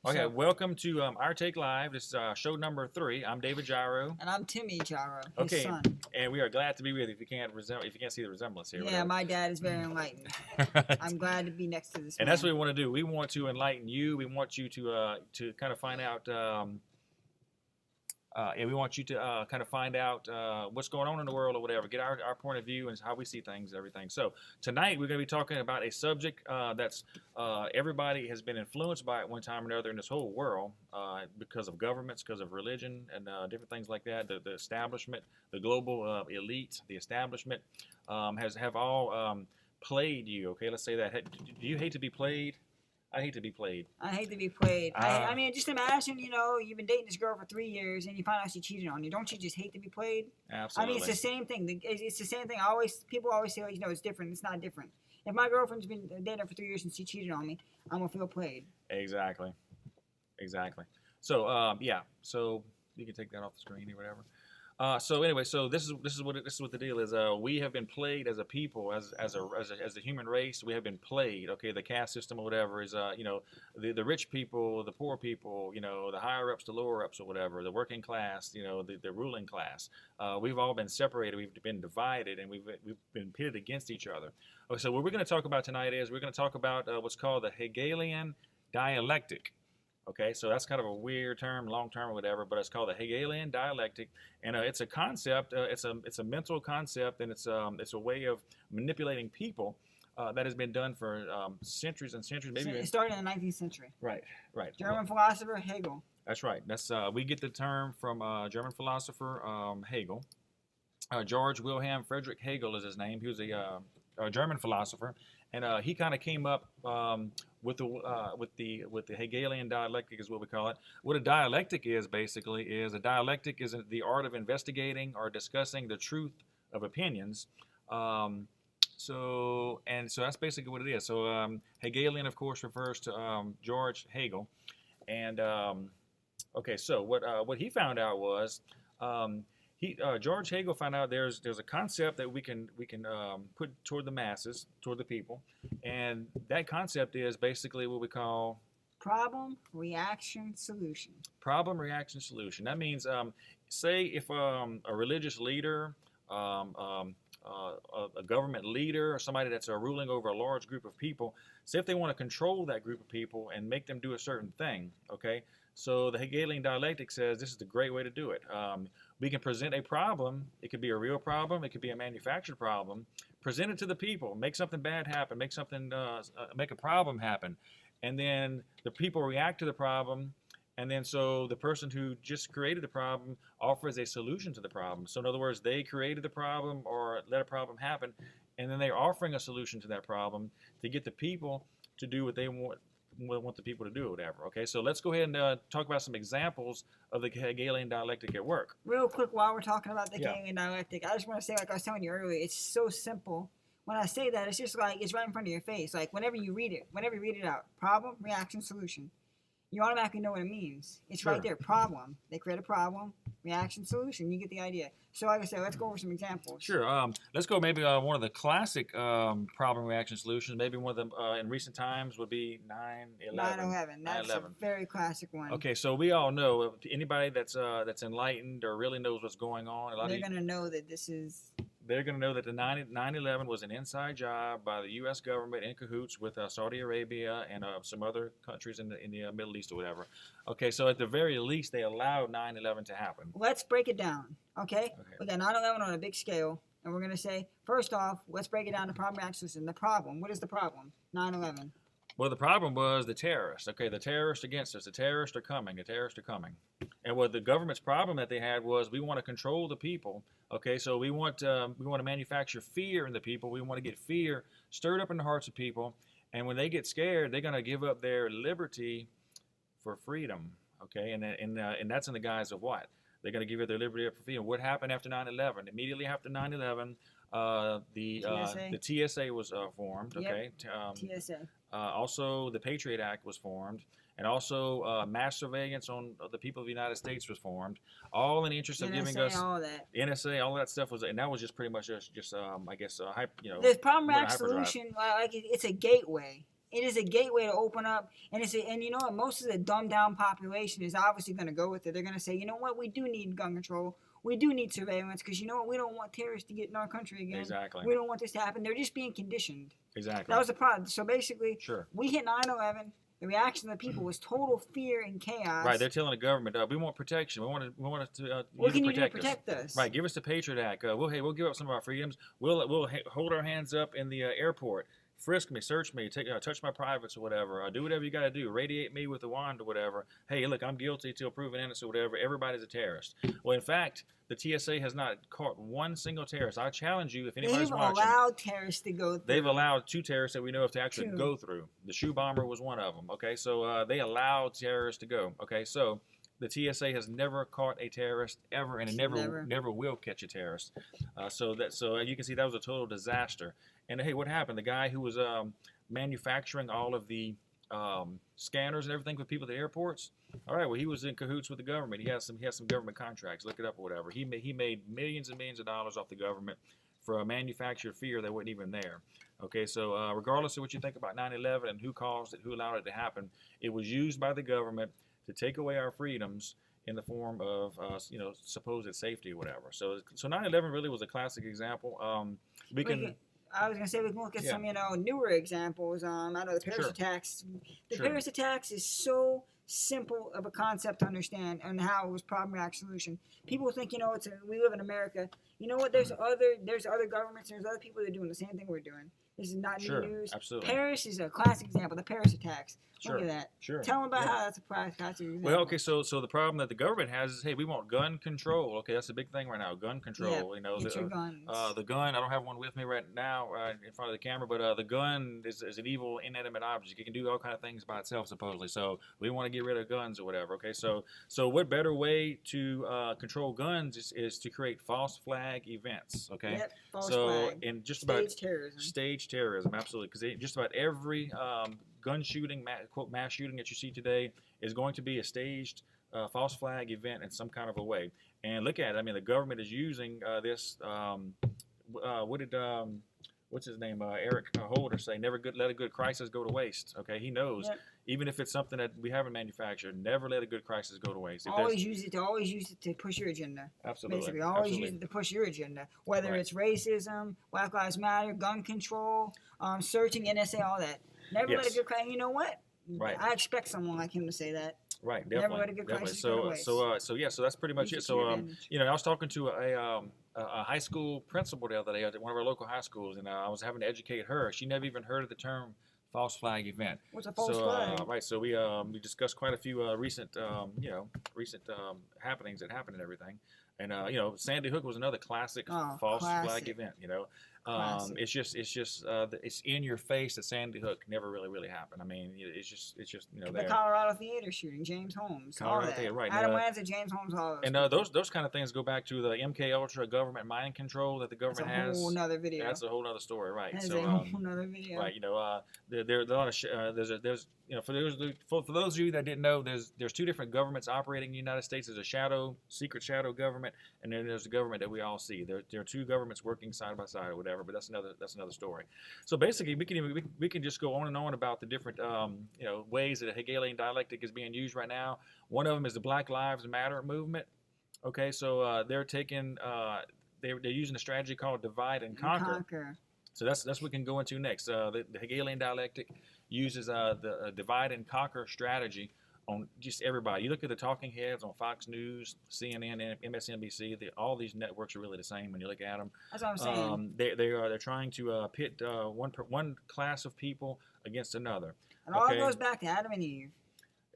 Okay, So, welcome to Our Take Live. This is show number 3. I'm David Gyro. and I'm Timmy Gyro, his Okay, son. and we are glad to be with you. If you can't see the resemblance here, Yeah, whatever. my dad is very enlightened. Right. I'm glad to be next to this And man. that's what we want to do. We want to enlighten you. We want you to kind of find out. And we want you to kind of find out what's going on in the world or whatever. Get our point of view and how we see things and everything. So tonight we're going to be talking about a subject that's everybody has been influenced by at one time or another in this whole world because of governments, because of religion, and different things like that. The establishment, the global elite, the establishment have all played you. Okay, let's say that. Do you hate to be played? I hate to be played. I hate to be played. I mean, just imagine, you've been dating this girl for 3 years and you find out she cheated on you. Don't you just hate to be played? Absolutely. I mean, it's the same thing. It's the same thing. People always say, it's different. It's not different. If my girlfriend's been dating her for 3 years and she cheated on me, I'm going to feel played. Exactly. So, yeah. So you can take that off the screen or whatever. So anyway, so this is what the deal is. We have been played as a people, as a human race. We have been played. Okay, the caste system or whatever is, the rich people, the poor people, the higher ups, the lower ups or whatever, the working class, the ruling class. We've all been separated. We've been divided, and we've been pitted against each other. Okay, so what we're going to talk about tonight is we're going to talk about what's called the Hegelian Dialectic. Okay, so that's kind of a weird term, long term or whatever, but it's called the Hegelian Dialectic, and it's a concept. It's a mental concept, and it's a way of manipulating people that has been done for centuries and centuries. Maybe it started in the 19th century. Right. German philosopher Hegel. That's right. We get the term from German philosopher Hegel. George Wilhelm Friedrich Hegel is his name. He was a German philosopher, and he kind of came up with the Hegelian dialectic is what we call it. What a dialectic is basically is the art of investigating or discussing the truth of opinions. So that's basically what it is. So Hegelian, of course, refers to George Hegel, and okay. So what he found out was. George Hegel found out there's a concept that we can put toward the masses, toward the people, and that concept is basically what we call problem, reaction, solution. Problem, reaction, solution. That means, say if a religious leader, a government leader, or somebody that's ruling over a large group of people, say if they want to control that group of people and make them do a certain thing, okay? So the Hegelian dialectic says this is the great way to do it. We can present a problem. It could be a real problem. It could be a manufactured problem. Present it to the people. Make something bad happen. Make a problem happen. And then the people react to the problem. And then so the person who just created the problem offers a solution to the problem. So in other words, they created the problem or let a problem happen. And then they're offering a solution to that problem to get the people to do what they want the people to do or whatever. Okay, so let's go ahead and talk about some examples of the Hegelian dialectic at work. Real quick, while we're talking about the Hegelian dialectic, I just want to say, like I was telling you earlier, it's so simple. When I say that, it's just like it's right in front of your face. Like whenever you read it out, problem, reaction, solution, you automatically know what it means. It's Sure. Right there. Problem. They create a problem, reaction, solution. You get the idea. So like I said, let's go over some examples. Sure. Let's go maybe one of the classic problem, reaction, solutions. Maybe one of them in recent times would be 9/11. 9/11. That's a very classic one. Okay, so we all know anybody that's enlightened or really knows what's going on. They're going to know that this is. They're going to know that the 9/11 was an inside job by the U.S. government in cahoots with Saudi Arabia and some other countries in the Middle East or whatever. Okay, so at the very least, they allowed 9/11 to happen. Let's break it down, okay? We got 9/11 on a big scale, and we're going to say, first off, let's break it down to problem, reaction, solution. The problem, what is the problem? 9/11. Well, the problem was the terrorists. Okay, the terrorists against us. The terrorists are coming. And what the government's problem that they had was we want to control the people. Okay, so we want to manufacture fear in the people. We want to get fear stirred up in the hearts of people. And when they get scared, they're going to give up their liberty for freedom. Okay, and that's in the guise of what? They're going to give up their liberty for freedom. What happened after 9/11? Immediately after 9/11, the TSA was formed. Okay, TSA. Also, the Patriot Act was formed, and also mass surveillance on the people of the United States was formed, all in the interest of giving us all that. NSA, all that stuff was, and that was just pretty much just I guess, The problem, reaction, solution, like it's a gateway. It is a gateway to open up, and and you know what? Most of the dumbed down population is obviously going to go with it. They're going to say, you know what? We do need gun control. We do need surveillance because you know what? We don't want terrorists to get in our country again. Exactly. We don't want this to happen. They're just being conditioned. Exactly. That was the problem. So basically, Sure. we hit 9/11. The reaction of the people was total fear and chaos. Right, they're telling the government, we want protection. We want it to what can you do to protect protect us? Right, give us the Patriot Act. We'll give up some of our freedoms. We'll hold our hands up in the airport, frisk me, search me, touch my privates or whatever. Do whatever you got to do. Radiate me with a wand or whatever. Hey, look, I'm guilty till proven innocent or whatever. Everybody's a terrorist. Well, in fact, the TSA has not caught one single terrorist. I challenge you, if anybody's watching. They've allowed terrorists to go through. They've allowed 2 terrorists that we know of to actually go through. The shoe bomber was one of them. Okay, so they allowed terrorists to go. Okay, so the TSA has never caught a terrorist ever, and it never will catch a terrorist. So you can see that was a total disaster. And hey, what happened? The guy who was manufacturing all of the scanners and everything for people at the airports. All right, well, he was in cahoots with the government. He has some government contracts. Look it up or whatever. He made millions and millions of dollars off the government for a manufactured fear that wasn't even there. Okay, so regardless of what you think about 9/11 and who caused it, who allowed it to happen, it was used by the government to take away our freedoms in the form of supposed safety or whatever. So 9/11 really was a classic example. I was gonna say we can look at some newer examples. I know the Paris attacks. The Paris attacks is so simple of a concept to understand and how it was problem reaction solution. People think we live in America. You know what? There's other governments. There's other people that are doing the same thing we're doing. This is not new news. Absolutely. Paris is a classic example. The Paris attacks. Look at that. Sure. Tell them about how that's a classic example. Well, okay, so the problem that the government has is, hey, we want gun control. Okay, that's a big thing right now. Gun control. Yeah, get your guns. The gun. I don't have one with me right now in front of the camera, but the gun is an evil, inanimate object. It can do all kind of things by itself, supposedly. So we want to get rid of guns or whatever. Okay, so what better way to control guns is to create false flag events. Okay. Yep, false flag. In just Staged terrorism, absolutely, because just about every gun shooting, quote, mass shooting that you see today is going to be a staged false flag event in some kind of a way. And look at it. I mean, the government is using this. What's his name? Eric Holder say, never let a good crisis go to waste. Okay, he knows. Yep. Even if it's something that we haven't manufactured, never let a good crisis go to waste. Always use it to push your agenda. Absolutely. Basically, always use it to push your agenda. Whether it's racism, Black Lives Matter, gun control, searching, NSA, all that. Never let a good crisis. You know what? Right. I expect someone like him to say that. Right. Definitely. Never let a good crisis go to waste. So that's pretty much it. So I was talking to a high school principal the other day at one of our local high schools, and I was having to educate her. She never even heard of the term false flag event. What's a false flag? Right. So we discussed quite a few recent happenings that happened and everything. And Sandy Hook was another classic false flag event. It's just in your face that Sandy Hook never really happened. I mean, it's just the there. Colorado Theater shooting, James Holmes, Colorado Theater, right? Adam Lanza, James Holmes, all those. And those kind of things go back to the MK Ultra government mind control that the government has. That's a whole nother video. That's a whole nother story, right? That's a whole nother video. Right. There's a lot of for those of you that didn't know, there's 2 different governments operating in the United States. There's a secret shadow government, and then there's the government that we all see. There are 2 governments working side by side or whatever, but that's another story. So basically, we can just go on and on about the different ways that a Hegelian dialectic is being used right now. One of them is the Black Lives Matter movement. Okay, so they're taking they're using a strategy called divide and conquer. So that's what we can go into next. The Hegelian dialectic uses the divide and conquer strategy on just everybody. You look at the talking heads on Fox News, CNN, MSNBC. All these networks are really the same when you look at them. That's what I'm saying. They're trying to pit one class of people against another. And all goes back to Adam and Eve.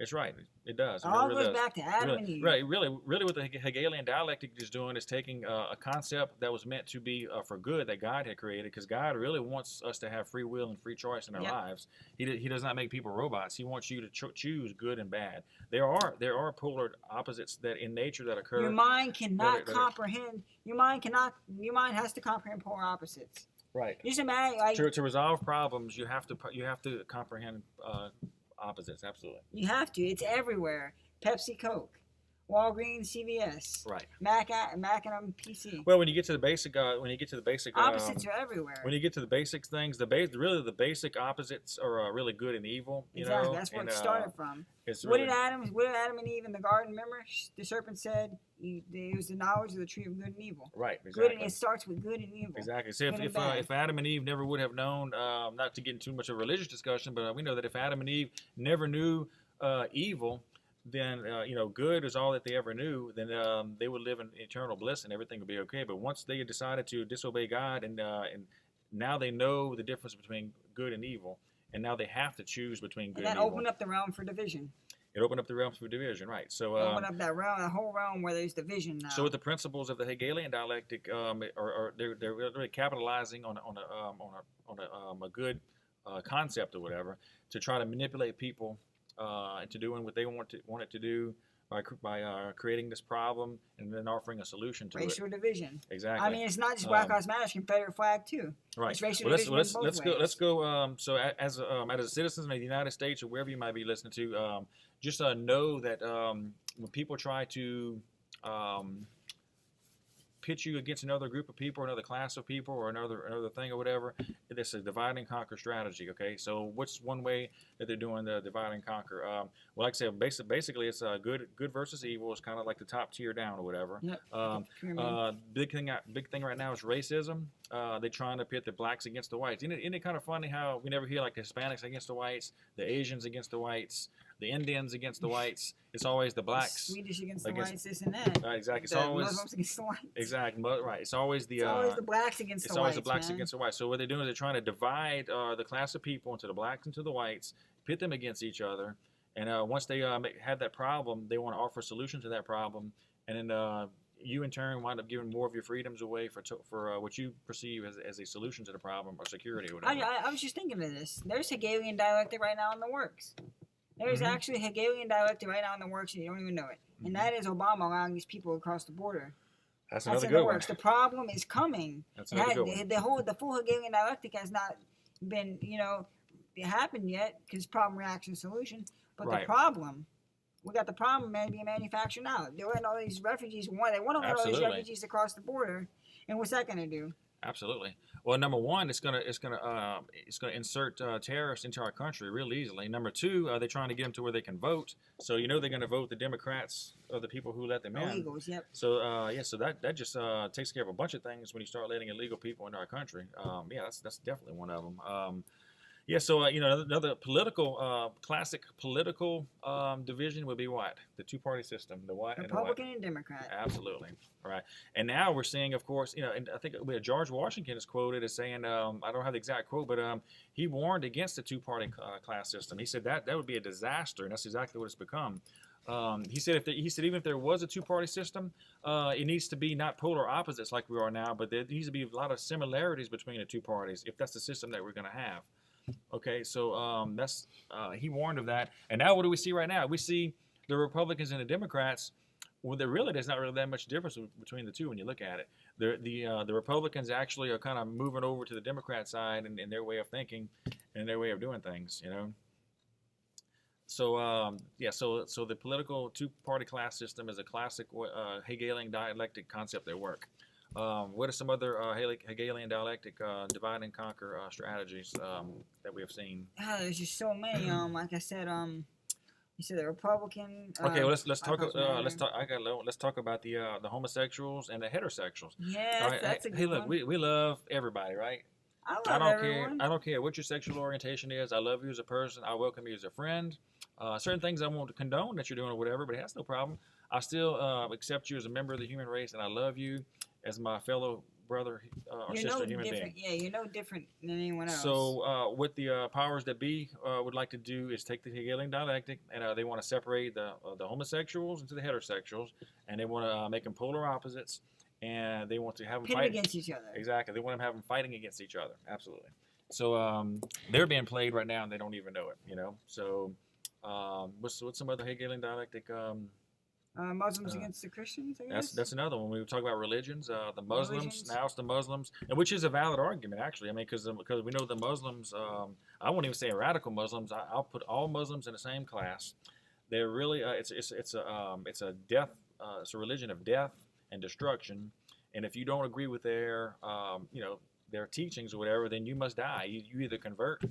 It's right. It does. It all goes back to Adam and Eve. Right. Really, what the Hegelian dialectic is doing is taking a concept that was meant to be for good that God had created, because God really wants us to have free will and free choice in our lives. He does not make people robots. He wants you to choose good and bad. There are polar opposites that in nature that occur. Your mind cannot comprehend. Your mind has to comprehend polar opposites. Right. Just imagine, to resolve problems, you have to comprehend opposites. Absolutely. You have to. It's everywhere. Pepsi, Coke. Walgreens, CVS, Right. Mac and PC. Well, when you get to the basic, Opposites are everywhere. when you get to the basic things, really the basic opposites are really good and evil. You Exactly. know, That's where and it started from. it's What really did Adam and Eve in the garden? Remember, the serpent said it was the knowledge of the tree of good and evil. right. Good, Exactly. and it starts with good and evil. Exactly. So Good and bad. if Adam and Eve never would have known, not to get into too much of a religious discussion, but we know that if Adam and Eve never knew evil, then good is all that they ever knew. Then they would live in eternal bliss and everything would be okay. But once they decided to disobey God, and now they know the difference between good and evil, and now they have to choose between good And and that evil. opened up the realm for division. It opened up the realms for division, right? So Opened up that realm, the whole realm where there's division now. so with the principles of the Hegelian dialectic, they're really capitalizing on a good concept or whatever to try to manipulate people into doing what they want it to do by creating this problem and then offering a solution to racial it. division. Exactly. I mean, it's not just Black Lives Matter, it's Confederate flag too. Right. It's racial Well, division in both let's ways. go. So as citizens of the United States or wherever you might be listening to, just know that when people try to pit you against another group of people, or another class of people, or another thing or whatever, it's a divide and conquer strategy. Okay, so what's one way that they're doing the divide and conquer? Well, like I said, basically it's good versus evil. It's kind of like the top tier down or whatever. Yep. Big thing right now is racism. They're trying to pit the blacks against the whites. Isn't it kind of funny how we never hear like the Hispanics against the whites, the Asians against the whites, the Indians against the whites? It's always the blacks. Swedish against the whites, this and that. Exactly. It's the always Muslims against the whites. exactly right. It's always the blacks against the whites. It's always the blacks man. against the whites. So what they're doing is they're trying to divide the class of people into the blacks and to the whites, pit them against each other, and once they have that problem, they want to offer a solution to that problem, and then you in turn wind up giving more of your freedoms away for what you perceive as a solution to the problem or security or whatever. I was just thinking of this. There's Hegelian dialectic right now in the works. There's actually Hegelian dialectic right now in the works, and you don't even know it. And that is Obama allowing these people across the border. That's in another the good one. works. The problem is coming. That's another good one. The full Hegelian dialectic has not been, happened yet because problem, reaction, solution. But Right. the problem, we got the problem being manufactured now. They're letting all these refugees. They want to let all these Absolutely. refugees across the border, and what's that going to do? Absolutely. Well, number one, it's gonna insert terrorists into our country real easily. Number two, they're trying to get them to where they can vote. So they're going to vote the Democrats or the people who let them in. Illegals, yep. So so that just takes care of a bunch of things when you start letting illegal people into our country. That's definitely one of them. So another classic political division would be what? The two-party system, the what Republican and and Democrat. Absolutely, all right. And now we're seeing, of course, and I think George Washington is quoted as saying, I don't have the exact quote, but he warned against the two-party class system. He said that would be a disaster, and that's exactly what it's become. He said even if there was a two-party system, it needs to be not polar opposites like we are now, but there needs to be a lot of similarities between the two parties if that's the system that we're going to have. Okay, so that's he warned of that, and now what do we see right now? We see the Republicans and the Democrats. Well, there's not really that much difference between the two when you look at it. The Republicans actually are kind of moving over to the Democrat side in their way of thinking and their way of doing things. So so the political two-party class system is a classic Hegelian dialectic concept at work. What are some other Hegelian dialectic divide and conquer strategies that we have seen? There's just so many. Like I said, you said the Republican. Okay, well, let's talk. Let's talk about the homosexuals and the heterosexuals. Yes, all right, that's a good hey, look, one. we love everybody, right? I don't everyone. care. I don't care what your sexual orientation is. I love you as a person. I welcome you as a friend. Certain things I won't condone that you're doing or whatever, but that's no problem. I still accept you as a member of the human race, and I love you as my fellow brother or sister human being. Yeah, you're no different than anyone else. So what the powers that be would like to do is take the Hegelian dialectic, and they want to separate the homosexuals into the heterosexuals, and they want to make them polar opposites, and they want to have them fight against each other. Exactly. They want them to have them fighting against each other. Absolutely. So they're being played right now, and they don't even know it. So what's some other Hegelian dialectic? Muslims against the Christians, I guess? That's another one. We talk about religions. The Muslims, Religions. now it's the Muslims, and which is a valid argument, actually. I mean, because we know the Muslims, I won't even say radical Muslims. I'll put all Muslims in the same class. they're really it's a death it's a religion of death and destruction. And if you don't agree with their their teachings or whatever, then you must die. You either convert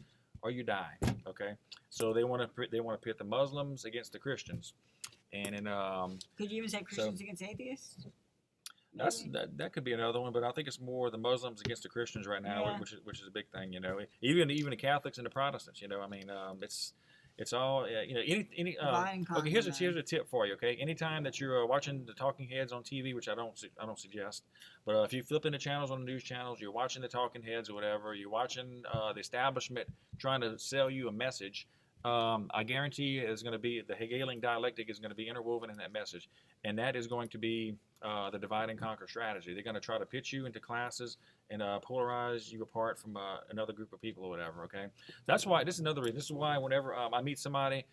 or you die. Okay, so they want to pit the Muslims against the Christians, and in Could you even say Christians against atheists? that could be another one, but I think it's more the Muslims against the Christians right now, Yeah. which is a big thing. Even the Catholics and the Protestants. I mean, it's all okay. Here's a tip for you. Okay, anytime that you're watching the talking heads on TV, which I don't suggest, but if you flip into channels on the news channels, you're watching the talking heads or whatever, you're watching the establishment trying to sell you a message. I guarantee is going to be the Hegelian dialectic is going to be interwoven in that message, and that is going to be the divide and conquer strategy. They're going to try to pitch you into classes and polarize you apart from another group of people or whatever. Okay, that's why this is another reason. This is why whenever I meet somebody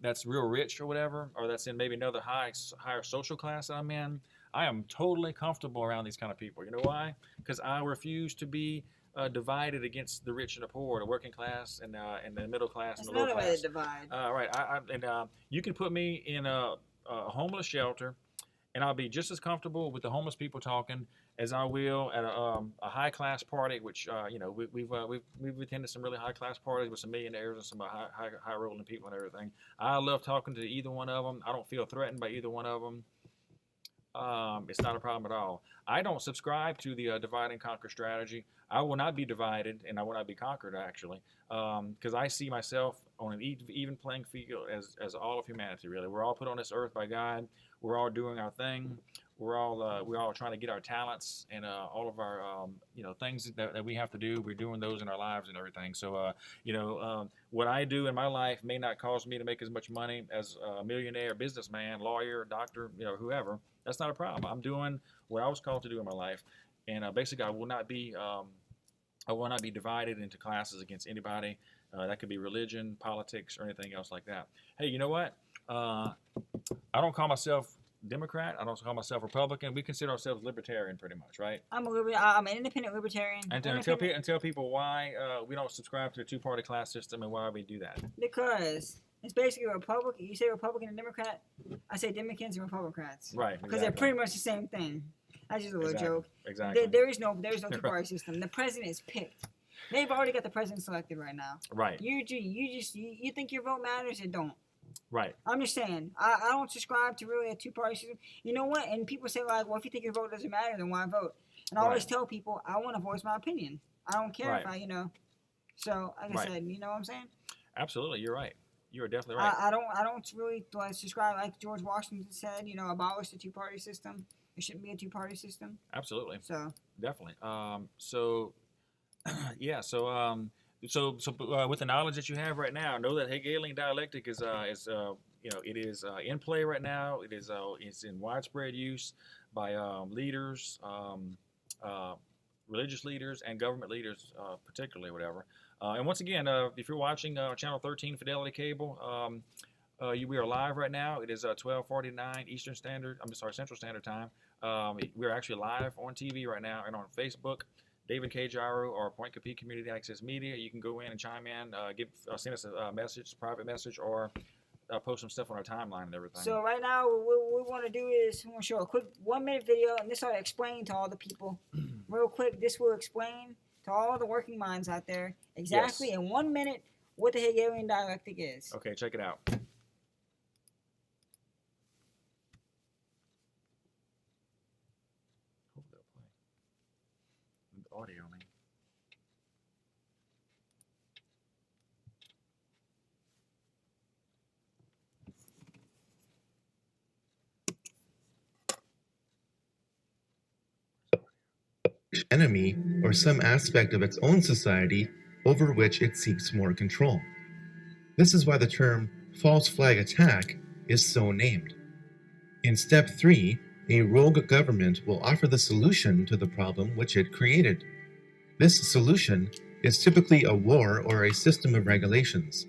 that's real rich or whatever, or that's in maybe another higher social class that I'm in, I am totally comfortable around these kind of people. You know why? Because I refuse to be divided against the rich and the poor, the working class and the middle class and the lower class. That's another way to divide. Right. You can put me in a homeless shelter, and I'll be just as comfortable with the homeless people talking as I will at a high class party. Which we've attended some really high class parties with some millionaires and some high rolling people and everything. I love talking to either one of them. I don't feel threatened by either one of them. It's not a problem at all. I don't subscribe to the divide and conquer strategy. I will not be divided, and I will not be conquered, actually, because I see myself on an even playing field as all of humanity. Really, we're all put on this earth by God. We're all doing our thing. We're all trying to get our talents and all of our things that we have to do. We're doing those in our lives and everything. So what I do in my life may not cause me to make as much money as a millionaire, businessman, lawyer, doctor, whoever. That's not a problem. I'm doing what I was called to do in my life, and basically I will not be divided into classes against anybody. That could be religion, politics, or anything else like that. Hey, you know what? I don't call myself Democrat. I don't call myself Republican. We consider ourselves libertarian, pretty much, right? I'm an independent libertarian. And tell people why we don't subscribe to the two-party class system and why we do that. Because it's basically a Republican. You say Republican and Democrat. I say Democrats and Republicans. Right. Because they're pretty much the same thing. That's just a little joke. Exactly. There is no two-party system. The president is picked. They've already got the president selected right now. Right. You think your vote matters? It don't. Right. I'm just saying. I don't subscribe to really a two-party system. You know what? And people say like, well, if you think your vote doesn't matter, then why vote? And I always tell people, I want to voice my opinion. I don't care if So like I said, you know what I'm saying? Absolutely, you're right. You are definitely right. I don't really subscribe like George Washington said. Abolish the two-party system. It shouldn't be a two-party system. Absolutely. So definitely. With the knowledge that you have right now, know that Hegelian dialectic is in play right now. It's in widespread use by leaders, religious leaders, and government leaders, particularly, whatever. And once again, if you're watching Channel 13 Fidelity Cable, we are live right now. It is 12:49 Central Standard Time. We're actually live on TV right now and on Facebook. David K. Gyro or Point Capit Community Access Media. You can go in and chime in, send us a message, private message, or post some stuff on our timeline and everything. So right now, what we want to do is we want to show a quick 1-minute video, and this will explain to all the people, real quick. This will explain to all the working minds out there exactly in 1 minute what the Hegelian dialectic is. Okay, check it out. Audio, man. Enemy or some aspect of its own society over which it seeks more control. This is why the term false flag attack is so named. In step 3, a rogue government will offer the solution to the problem which it created. This solution is typically a war or a system of regulations.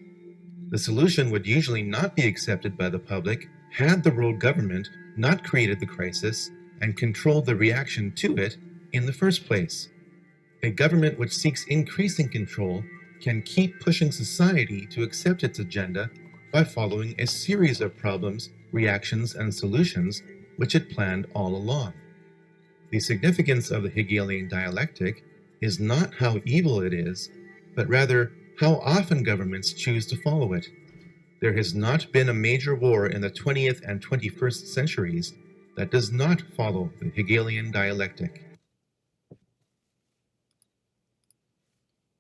The solution would usually not be accepted by the public had the rogue government not created the crisis and controlled the reaction to it in the first place. A government which seeks increasing control can keep pushing society to accept its agenda by following a series of problems, reactions, and solutions which it planned all along. The significance of the Hegelian dialectic is not how evil it is, but rather how often governments choose to follow it. There has not been a major war in the 20th and 21st centuries that does not follow the Hegelian dialectic.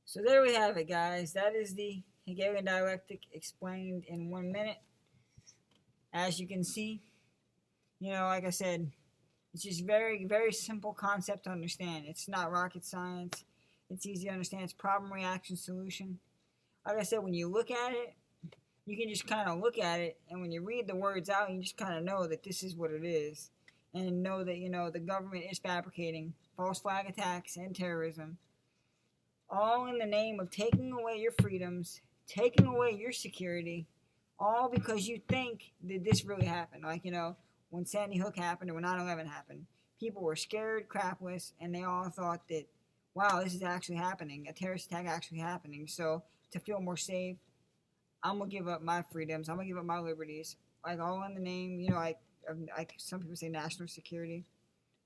So there we have it, guys. That is the Hegelian dialectic explained in 1 minute. As you can see, like I said, it's just very, very simple concept to understand. It's not rocket science. It's easy to understand. It's problem, reaction, solution. Like I said, when you look at it, you can just kind of look at it, and when you read the words out, you just kind of know that this is what it is, and know that, the government is fabricating false flag attacks and terrorism, all in the name of taking away your freedoms, taking away your security, all because you think that this really happened. Like, when Sandy Hook happened or when 9/11 happened, people were scared crapless, and they all thought that, wow, this is actually happening, a terrorist attack actually happening. So to feel more safe, I'm gonna give up my freedoms. I'm gonna give up my liberties, like all in the name, like some people say national security,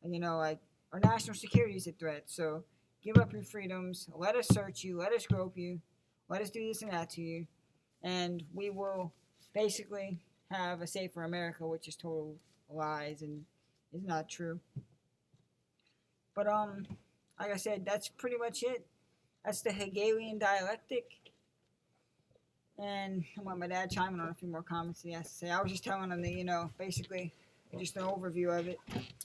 and like our national security is a threat. So give up your freedoms. Let us search you. Let us grope you. Let us do this and that to you, and we will basically have a safer America, which is total lies and is not true. But like I said, that's pretty much it. That's the Hegelian dialectic. And I want my dad chiming on a few more comments he has to say. I was just telling him that, basically, just an overview of it.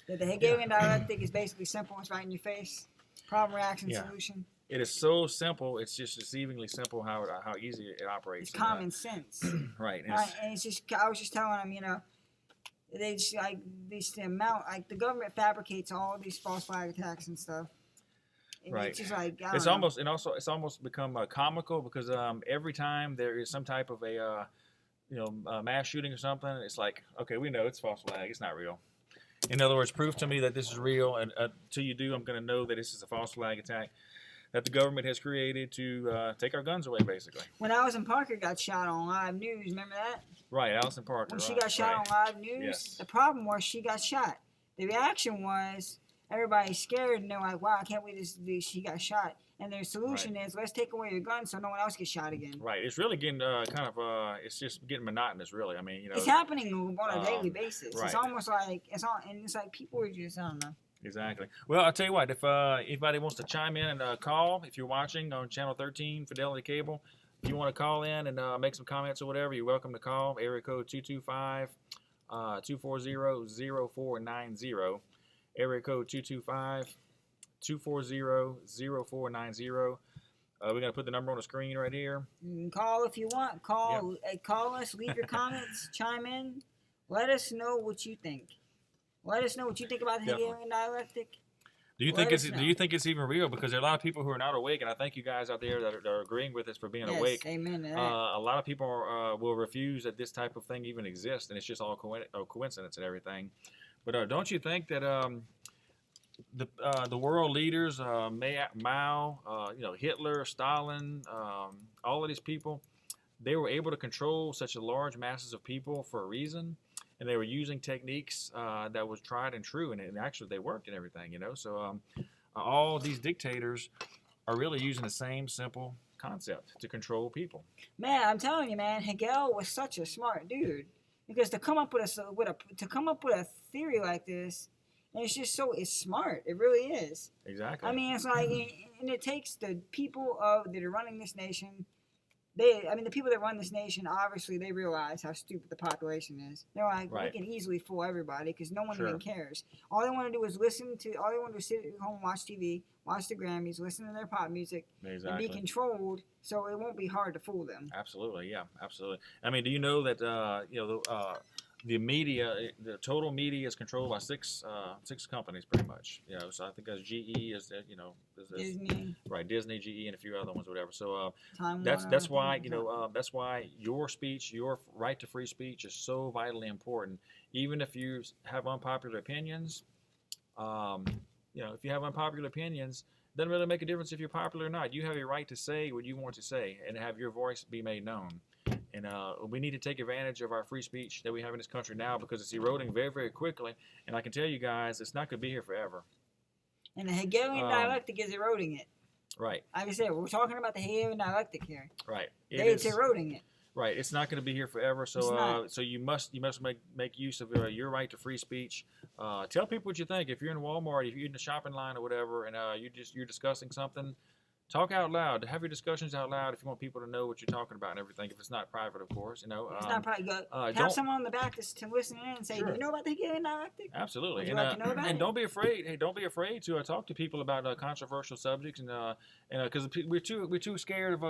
That the Hegelian dialectic is basically simple. It's right in your face. Problem, reaction, solution. It is so simple. It's just deceivingly simple how easy it operates. It's common sense. Right. And it's just, I was just telling him, they just, like, the amount, like, the government fabricates all these false flag attacks and stuff. Right. It's just like, it's almost become comical because every time there is some type of a mass shooting or something, it's like, okay, we know it's false flag. It's not real. In other words, prove to me that this is real, and until you do, I'm going to know that this is a false flag attack that the government has created to take our guns away, basically. When Allison Parker got shot on live news, remember that? Right, Allison Parker. When she got shot on live news, the problem was she got shot. The reaction was everybody's scared and they're like, wow, I can't believe she got shot. And their solution is, let's take away your gun so no one else gets shot again. Right. It's really getting it's just getting monotonous, really. I mean, it's happening on a daily basis. Right. It's almost like it's like people are just, I don't know. Exactly. Well, I'll tell you what. If anybody wants to chime in and call, if you're watching on Channel 13 Fidelity Cable, if you want to call in and make some comments or whatever, you're welcome to call. Area code 225-240-0490. Area code 225-240-0490. We're going to put the number on the screen right here. You can call if you want. Call us. Leave your comments. Chime in. Let us know what you think. Let us know what you think about the Hegelian dialectic. Do you think it's even real? Because there are a lot of people who are not awake, and I thank you guys out there that are agreeing with us for being awake. Amen to that. A lot of people will refuse that this type of thing even exists, and it's just all coincidence and everything. But don't you think that the world leaders, Mao, Hitler, Stalin, all of these people, they were able to control such a large masses of people for a reason, and they were using techniques that was tried and true, and actually they worked and everything, So all these dictators are really using the same simple concept to control people. Man, I'm telling you, man, Hegel was such a smart dude, because to come up with a theory like this. And it's just it's smart. It really is. Exactly. I mean, it's like, and it takes the people that are running this nation. The people that run this nation, obviously, they realize how stupid the population is. They're like, we can easily fool everybody because no one even cares. All they want to do is sit at home, watch TV, watch the Grammys, listen to their pop music, and be controlled. So it won't be hard to fool them. Absolutely, yeah, absolutely. I mean, do you know that the media, the total media is controlled by six companies, pretty much. So I think that's GE is Disney, right? Disney, GE, and a few other ones, whatever. So that's why that's why your speech, your right to free speech, is so vitally important. Even if you have unpopular opinions, if you have unpopular opinions, it doesn't really make a difference if you're popular or not. You have a right to say what you want to say and have your voice be made known. And we need to take advantage of our free speech that we have in this country now because it's eroding very, very quickly. And I can tell you guys, it's not going to be here forever. And the Hegelian dialectic is eroding it. Right. Like I said, we're talking about the Hegelian dialectic here. Right. It's eroding it. Right. It's not going to be here forever. So so you must make use of your right to free speech. Tell people what you think. If you're in Walmart, if you're in the shopping line or whatever, and you're discussing something, talk out loud. Have your discussions out loud if you want people to know what you're talking about and everything. If it's not private, of course, you know. It's not private. Have someone on the back to listen in and say, Sure. Do you know about the Hegelian dialectic? Absolutely. Would you like to know about and it? don't be afraid. Hey, don't be afraid to talk to people about controversial subjects, and because we're too scared of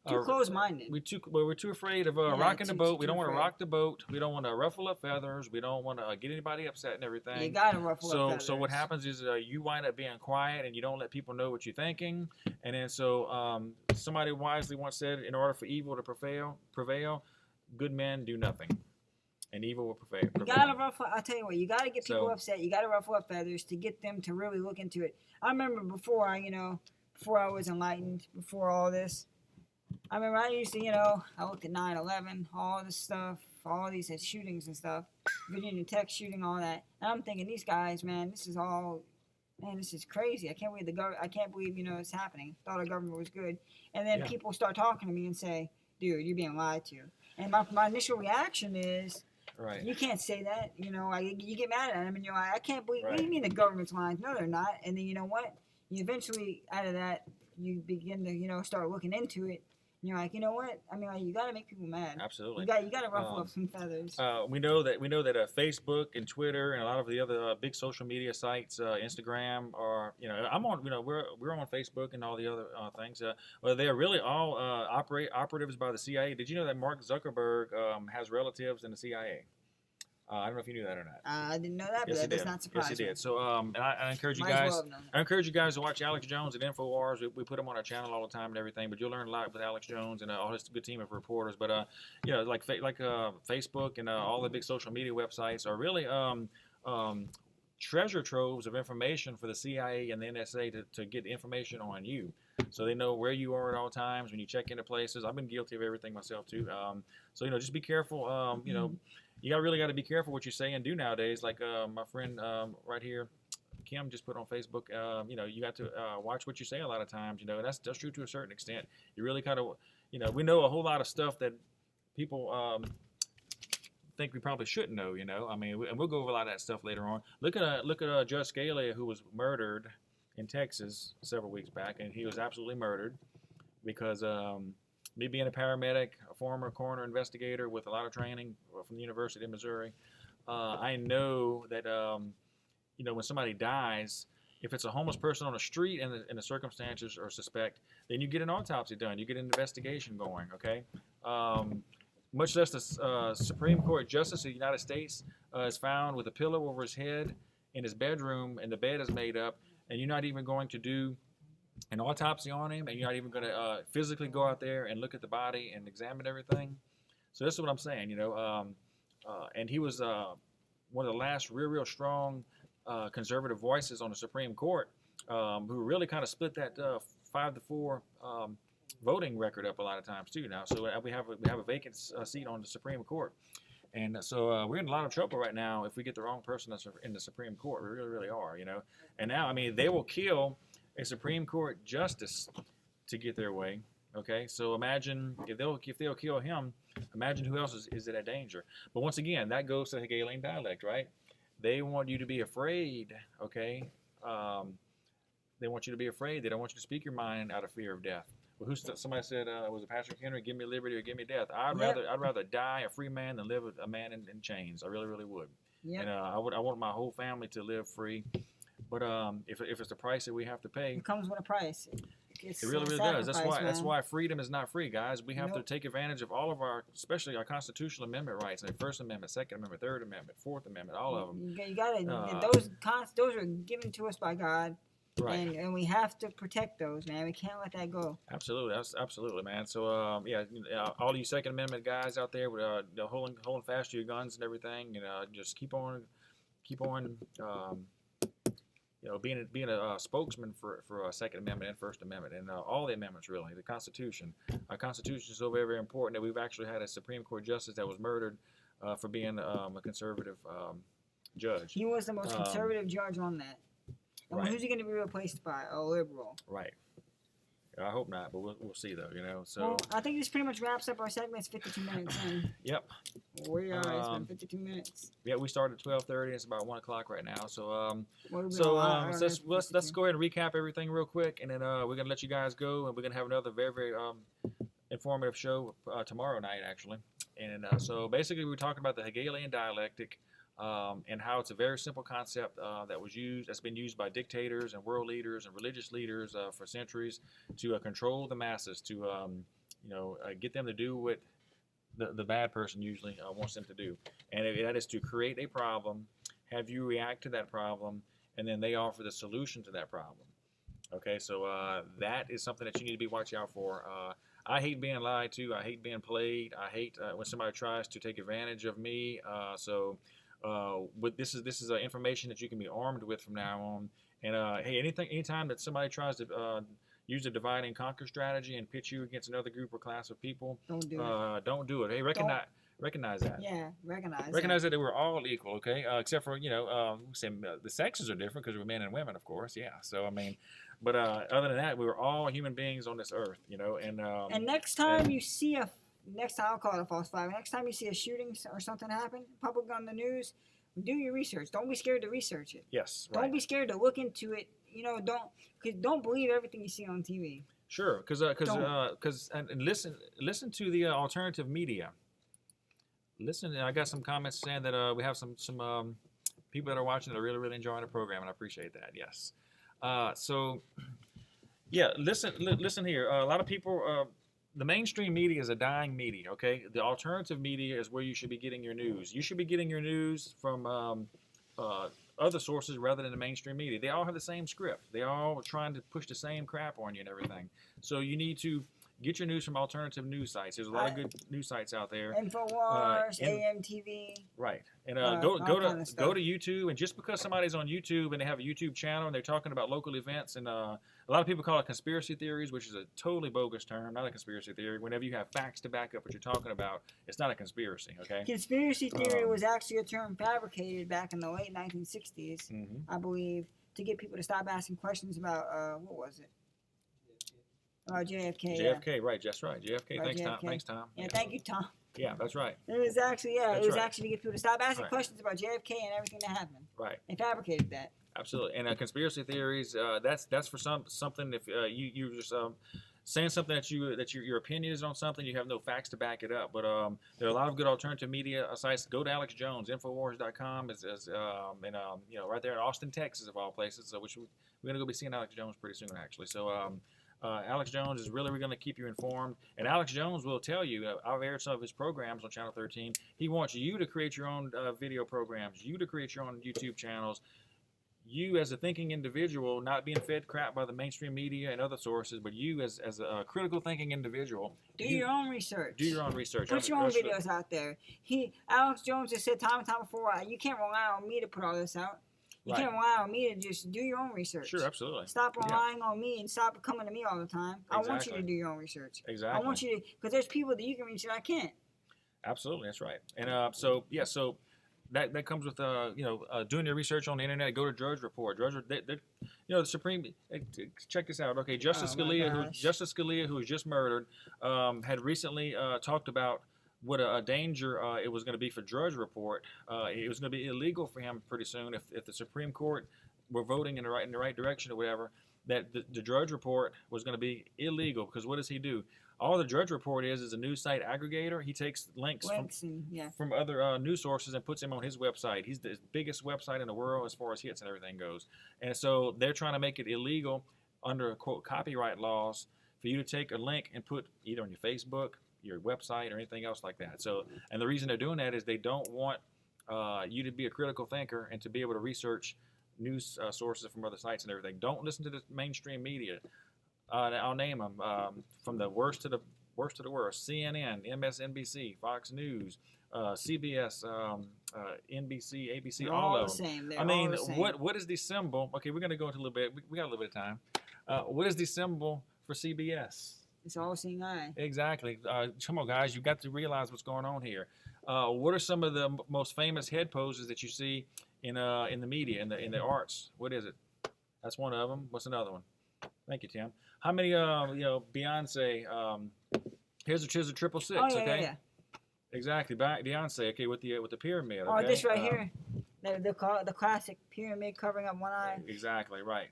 Too close-minded. We're too afraid of rocking the boat. We don't want to rock the boat. We don't want to ruffle up feathers. We don't want to get anybody upset and everything. You gotta ruffle up feathers. So what happens is you wind up being quiet and you don't let people know what you're thinking. And then somebody wisely once said, in order for evil to prevail, good men do nothing, and evil will prevail. You gotta ruffle. I'll tell you what. You gotta get people upset. You gotta ruffle up feathers to get them to really look into it. I remember before I was enlightened, before all this. I remember I used to, I looked at 9/11, all this stuff, all these shootings and stuff, Virginia Tech shooting, all that, and I'm thinking, these guys, man, this is crazy. I can't believe, it's happening. Thought our government was good, and then people start talking to me and say, dude, you're being lied to, and my initial reaction is, right. You can't say that, you get mad at them, and you're like, I can't believe. Right. What do you mean the government's lying? No, they're not. And then you know what? You eventually, out of that, you begin to, start looking into it. And you're like, you know what? I mean, you got to make people mad. Absolutely. You got to ruffle up some feathers. We know that Facebook and Twitter and a lot of the other big social media sites, Instagram, or I'm on. We're on Facebook and all the other things. Well, they are really all operatives by the CIA. Did you know that Mark Zuckerberg has relatives in the CIA? I don't know if you knew that or not. I didn't know that, but Yes, that does not surprise me. Yes, he did. So, and I encourage you Might as guys. well have known. I encourage you guys to watch Alex Jones at InfoWars. We put him on our channel all the time and everything. But you'll learn a lot with Alex Jones and all his good team of reporters. But like Facebook and all the big social media websites are really treasure troves of information for the CIA and the NSA to get information on you. So they know where you are at all times when you check into places. I've been guilty of everything myself too. So just be careful. You really got to be careful what you say and do nowadays. Like my friend right here, Kim, just put on Facebook. You got to watch what you say a lot of times. That's true to a certain extent. You really kind of, we know a whole lot of stuff that people think we probably shouldn't know. I mean, and we'll go over a lot of that stuff later on. Look at Judge Scalia, who was murdered in Texas several weeks back, and he was absolutely murdered because. Me being a paramedic, a former coroner investigator with a lot of training from the University of Missouri, I know that when somebody dies, if it's a homeless person on the street and the circumstances are suspect, then you get an autopsy done. You get an investigation going. Okay, much less the Supreme Court Justice of the United States is found with a pillow over his head in his bedroom, and the bed is made up, and you're not even going to do an autopsy on him, and you're not even going to physically go out there and look at the body and examine everything. So this is what I'm saying, and he was one of the last real strong conservative voices on the Supreme Court who really kind of split that 5-4 voting record up a lot of times too now. So we have a vacant seat on the Supreme Court. And so we're in a lot of trouble right now if we get the wrong person in the Supreme Court. We really are, And now, I mean, they will kill a Supreme Court justice to get their way. Okay, so imagine if they'll kill him, imagine who else is in danger. But once again, that goes to the Hegelian dialect, right? They want you to be afraid. Okay, they want you to be afraid. They don't want you to speak your mind out of fear of death. Well, somebody said, was it Pastor Henry? Give me liberty or give me death. I'd rather die a free man than live a man in chains. I really would. Yep. And I want my whole family to live free. But if it's the price that we have to pay, it comes with a price. It really does. That's why freedom is not free, guys. We have to take advantage of all of especially our constitutional amendment rights, and First Amendment, Second Amendment, Third Amendment, Fourth Amendment, all of them. You gotta those are given to us by God. Right. And we have to protect those, man. We can't let that go. Absolutely, absolutely, man. So all you Second Amendment guys out there, holding fast to your guns and everything, just keep on, being a spokesman for Second Amendment and First Amendment and all the amendments really. The Constitution. Our Constitution is so very, very important that we've actually had a Supreme Court justice that was murdered for being a conservative judge. He was the most conservative judge on that. And Right. who's he going to be replaced by? A liberal. Right. I hope not, but we'll see though. So. Well, I think this pretty much wraps up our segment. It's 52 minutes in. Yep. We are. It's been 52 minutes. Yeah, we started at 12:30. It's about 1 o'clock right now. So let's go ahead and recap everything real quick, and then we're gonna let you guys go, and we're gonna have another very, very informative show tomorrow night actually. And so basically we're talking about the Hegelian dialectic. And how it's a very simple concept that's been used by dictators and world leaders and religious leaders for centuries to control the masses, to get them to do what the bad person usually wants them to do, and that is to create a problem, have you react to that problem, and then they offer the solution to that problem. Okay, so that is something that you need to be watching out for. I hate being lied to. I hate being played. I hate when somebody tries to take advantage of me. This is information that you can be armed with from now on. And hey, anytime that somebody tries to use a divide and conquer strategy and pitch you against another group or class of people, don't do it. Don't do it. Hey, recognize that. Yeah, recognize that we're all equal. Okay, except for the sexes are different because we're men and women, of course. Yeah. So I mean, but other than that, we were all human beings on this earth. And next time you see next time I'll call it a false flag. Next time you see a shooting or something happen, public on the news, do your research. Don't be scared to research it. Yes. Don't be scared to look into it. Don't believe everything you see on TV. Sure, because listen to the alternative media. Listen, I got some comments saying that we have some people that are watching that are really, really enjoying the program, and I appreciate that. Yes. Listen here. A lot of people. The mainstream media is a dying media, okay? The alternative media is where you should be getting your news. You should be getting your news from other sources rather than the mainstream media. They all have the same script. They all trying to push the same crap on you and everything. So you need to get your news from alternative news sites. There's a lot of good news sites out there. InfoWars, AMTV. Right. And go to YouTube. And just because somebody's on YouTube and they have a YouTube channel and they're talking about local events, and a lot of people call it conspiracy theories, which is a totally bogus term, not a conspiracy theory. Whenever you have facts to back up what you're talking about, it's not a conspiracy, okay? Conspiracy theory was actually a term fabricated back in the late 1960s, I believe, to get people to stop asking questions about, what was it? JFK. JFK, right, that's right. JFK, thanks, JFK. Tom. Thanks, Tom. Yeah, thank you, Tom. Yeah, that's right. It was actually, actually to get people to stop asking Right. questions about JFK and everything that happened. Right. They fabricated that. Absolutely. And conspiracy theories, that's for something if you just saying something that your opinion is on something, you have no facts to back it up. But there are a lot of good alternative media sites. Go to Alex Jones, Infowars.com right there in Austin, Texas, of all places. So we're going to go be seeing Alex Jones pretty soon, actually. So Alex Jones is really going to keep you informed. And Alex Jones will tell you, I've aired some of his programs on Channel 13. He wants you to create your own video programs, you to create your own YouTube channels. You as a thinking individual, not being fed crap by the mainstream media and other sources, but you as a critical thinking individual. Do your own research. Do your own research. Put your own videos out there. Alex Jones has said time and time before, you can't rely on me to put all this out. You can't rely on me to just do your own research. Sure, absolutely. Stop relying on me and stop coming to me all the time. Exactly. I want you to do your own research. Exactly. I want you to, because there's people that you can reach that I can't. Absolutely, that's right. And so that comes with doing your research on the internet. Go to Drudge Report. The Supreme. Check this out. Okay, Justice Scalia, who was just murdered, had recently talked about what a danger it was going to be for Drudge Report. It was going to be illegal for him pretty soon if the Supreme Court were voting in the right direction or whatever. That the Drudge Report was going to be illegal because what does he do? All the Drudge Report is a news site aggregator. He takes links from other news sources and puts them on his website. He's the biggest website in the world as far as hits and everything goes. And so they're trying to make it illegal under, quote, copyright laws for you to take a link and put either on your Facebook, your website, or anything else like that. So, and the reason they're doing that is they don't want you to be a critical thinker and to be able to research news sources from other sites and everything. Don't listen to the mainstream media. I'll name them from the worst to the worst. CNN, MSNBC, Fox News, CBS, NBC, ABC, They're all all the of them. same. They're I all mean, the same. what is the symbol? Okay, we're gonna go into a little bit. We got a little bit of time. What is the symbol for CBS? It's all seeing eye. Exactly. Come on, guys, you got to realize what's going on here. What are some of the most famous head poses that you see in the media, in the arts? What is it? That's one of them. What's another one? Thank you, Tim. How many? Beyonce. Here's a triple six. Oh yeah, Okay. yeah. Exactly. Beyonce. Okay, with the pyramid. Okay? Oh, this right here. They call it the classic pyramid covering up one eye. Exactly. Right.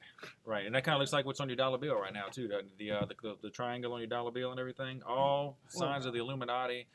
Right. And that kind of looks like what's on your dollar bill right now too. The triangle on your dollar bill and everything. All signs of the Illuminati.